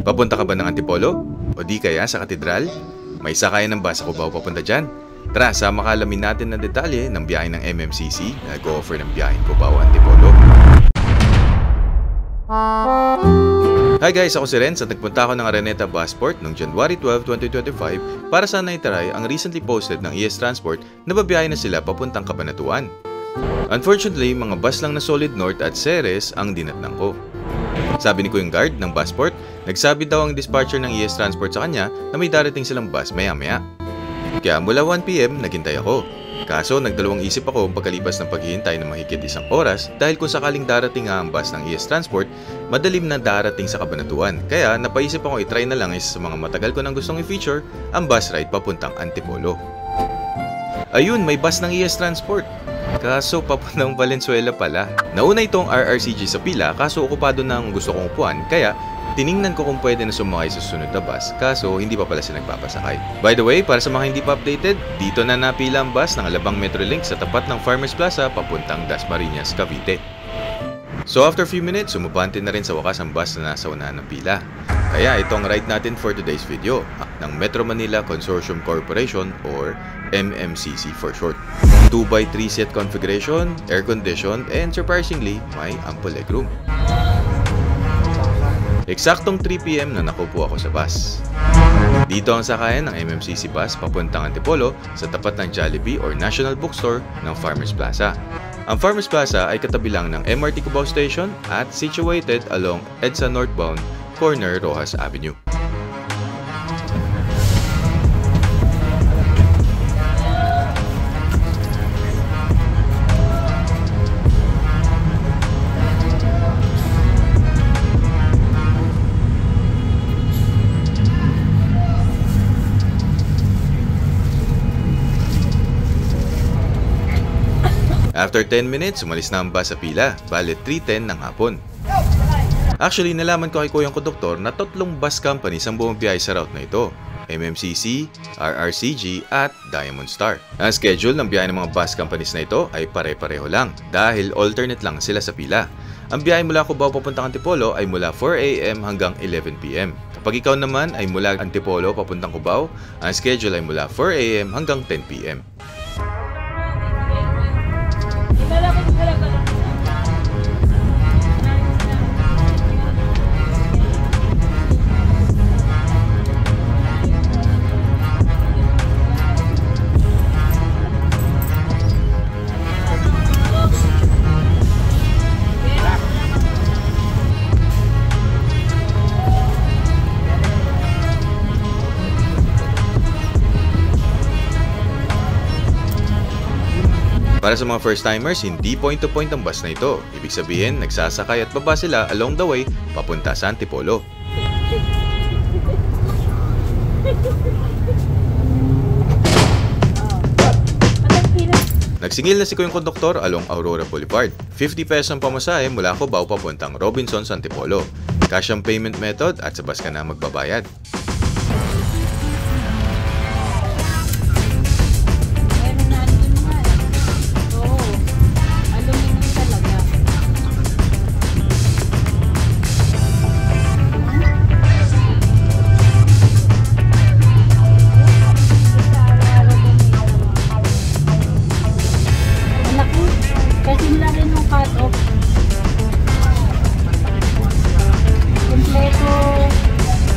Papunta ka ba ng Antipolo? O di kaya sa Katedral? May sakayan ng bus sa Cubao papunta dyan. Tara, sama kalamin natin ng detalye ng biyahe ng MMCC na nag-o-offer ng biyaheng Cubao Antipolo. Hi guys, ako si Renz at nagpunta ako ng Araneta Busport noong January 12, 2025 para sana itaray ang recently posted ng ES Transport na babiyahe na sila papuntang Cabanatuan. Unfortunately, mga bus lang na Solid North at Ceres ang dinatnan ko. Sabi ni Kuyang Guard ng Busport, nagsabi daw ang dispatcher ng ES Transport sa kanya na may darating silang bus maya-maya. Kaya mula 1 PM naghintay ako. Kaso nagdalawang isip ako pagkalipas ng paghihintay ng mahigit 1 oras dahil kung sakaling darating nga ang bus ng ES Transport, madalim na darating sa Cabanatuan. Kaya napaisip ako itry na lang isa sa mga matagal ko nang gustong i-feature ang bus ride papuntang Antipolo. Ayun, may bus ng ES Transport. Kaso papuntang Valenzuela pala. Nauna itong RRCG sa pila kaso okupado na ang gusto kong upuan kaya tiningnan ko kung pwede na sumakay sa susunod na bus, kaso hindi pa pala sila nagpapasakay. By the way, para sa mga hindi pa updated, dito na napila ang bus ng Alabang Metrolink sa tapat ng Farmers Plaza papuntang Dasmariñas, Cavite. So after few minutes, sumabante na rin sa wakas ang bus na nasa unahan ng pila. Kaya ito ang ride natin for today's video, ng Metro Manila Consortium Corporation or MMCC for short. 2x3 seat configuration, air-conditioned, and surprisingly, may ample legroom. Eksaktong 3 PM na nakupo ako sa bus. Dito ang sakayan ng MMCC bus papuntang Antipolo sa tapat ng Jollibee or National Bookstore ng Farmers Plaza. Ang Farmers Plaza ay katabi lang ng MRT Cubao Station at situated along EDSA northbound corner Rojas Avenue. After 10 minutes, umalis na ang bus sa pila, bale 3:10 ng hapon. Actually, nalaman ko kay Kuyang Konduktor na 3 bus companies ang bumabiyahe sa route na ito. MMCC, RRCG at Diamond Star. Ang schedule ng biyahe ng mga bus companies na ito ay pare-pareho lang dahil alternate lang sila sa pila. Ang biyahe mula Cubao papuntang Antipolo ay mula 4 AM hanggang 11 PM. Kapag ikaw naman ay mula Antipolo papuntang Cubao, ang schedule ay mula 4 AM hanggang 10 PM. Para sa mga first-timers, hindi point-to-point ang bus na ito. Ibig sabihin, nagsasakay at baba sila along the way papunta sa Antipolo. Nagsingil na si Kuyang Konduktor along Aurora Boulevard. 50 pesos ang pamasahe mula Cubao papuntang Robinsons, Antipolo. Cash ang payment method at sa bus ka na magbabayad.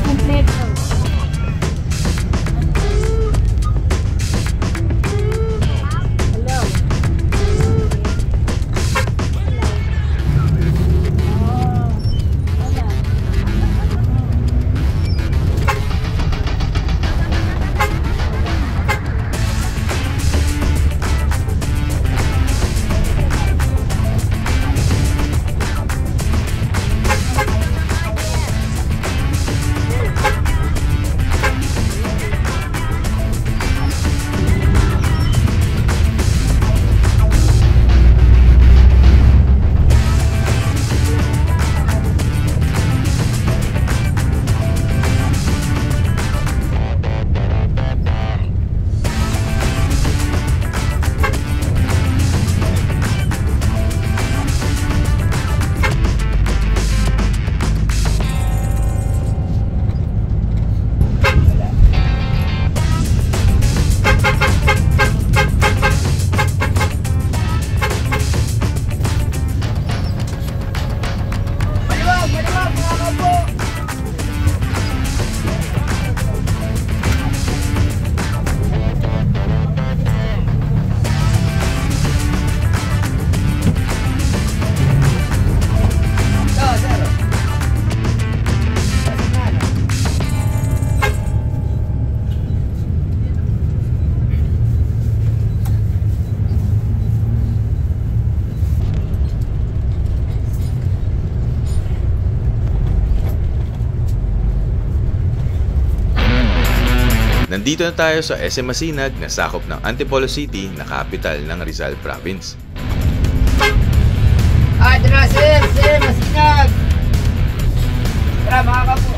Kompleto. Nandito na tayo sa SM Masinag na sakop ng Antipolo City na kapital ng Rizal Province. Adra sir, Masinag! Tara mga kapo!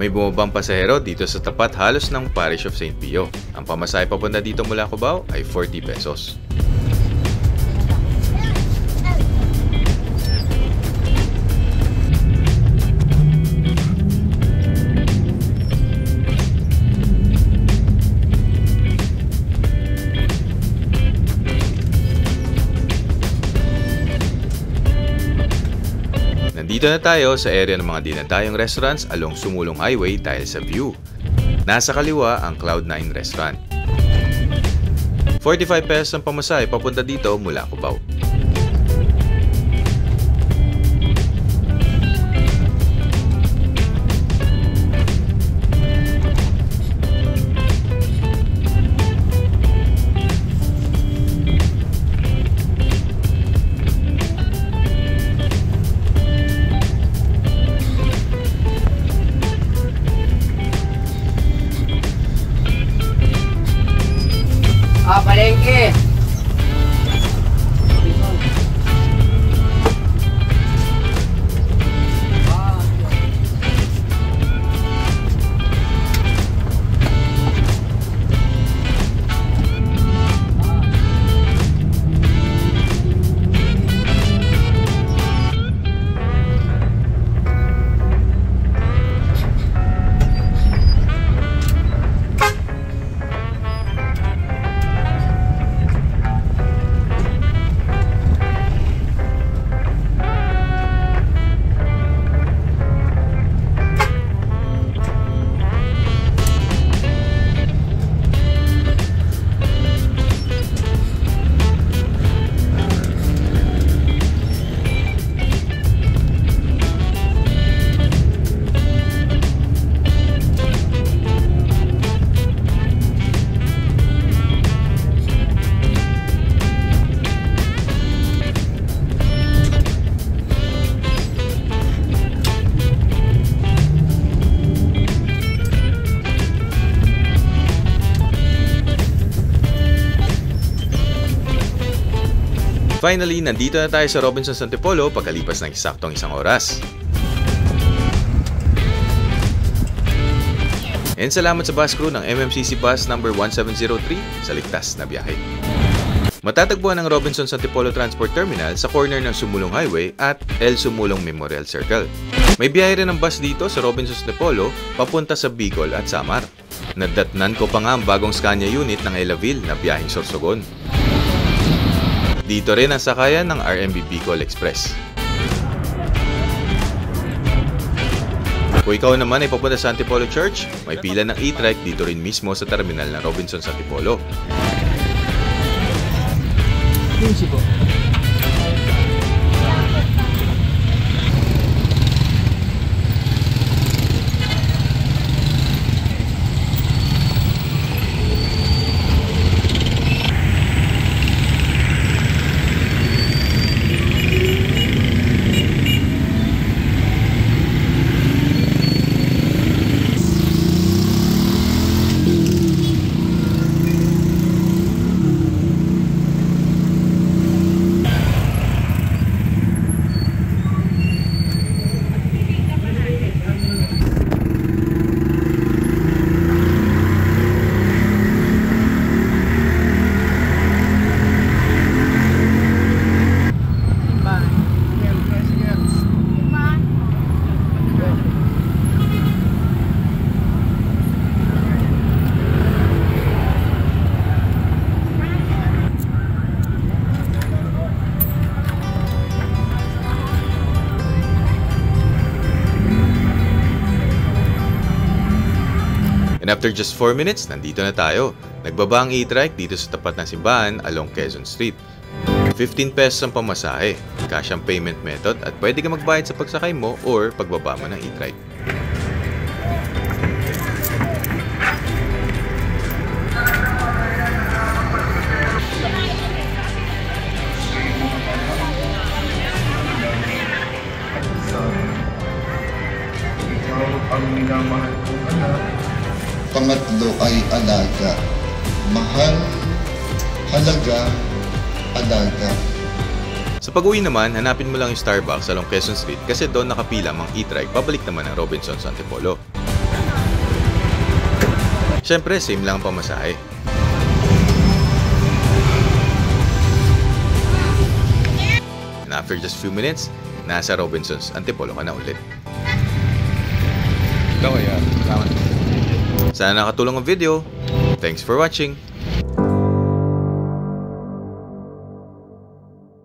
May bumabang pasahero dito sa tapat halos ng Parish of St. Pio. Ang pamasahe papunta dito mula Cubao ay 40 pesos. Nandito na tayo sa area ng mga dinadayong restaurants along Sumulong Highway dahil sa view. Nasa kaliwa ang Cloud9 Restaurant. 45 pesos ang pamasahe papunta dito mula Cubao. Palengke! Finally, nandito na tayo sa Robinsons Antipolo pagkalipas ng eksaktong 1 oras. And salamat sa bus crew ng MMCC Bus number 1703 sa ligtas na biyahe. Matatagpuan ang Robinsons Antipolo Transport Terminal sa corner ng Sumulong Highway at El Sumulong Memorial Circle. May biyahe rin ng bus dito sa Robinsons Antipolo papunta sa Bicol at Samar. Nadatnan ko pa nga ang bagong Scania unit ng Elavil na biyaheng Sorsogon. Dito rin ang sakayan ng RMB Bicol Express. Kung ikaw naman ay papunta sa Antipolo Church, may pila ng e-trike dito rin mismo sa terminal ng Robinsons Antipolo. after just 4 minutes, nandito na tayo. Nagbaba ang e-trike dito sa tapat ng simbahan along Quezon Street. 15 pesos ang pamasahe, cash ang payment method at pwede ka magbayad sa pagsakay mo or pagbaba mo ng e-trike. Ang minamahal kong anak. Pangatlo ay alaga. Mahal, halaga, alaga. Sa pag-uwi naman, hanapin mo lang yung Starbucks along Quezon Street kasi doon nakapila ang e-trike pabalik naman ng Robinsons Antipolo. Siyempre, same lang ang pamasahe. And after just few minutes, nasa Robinsons Antipolo ka na ulit. Sana nakatulong ang video. Thanks for watching.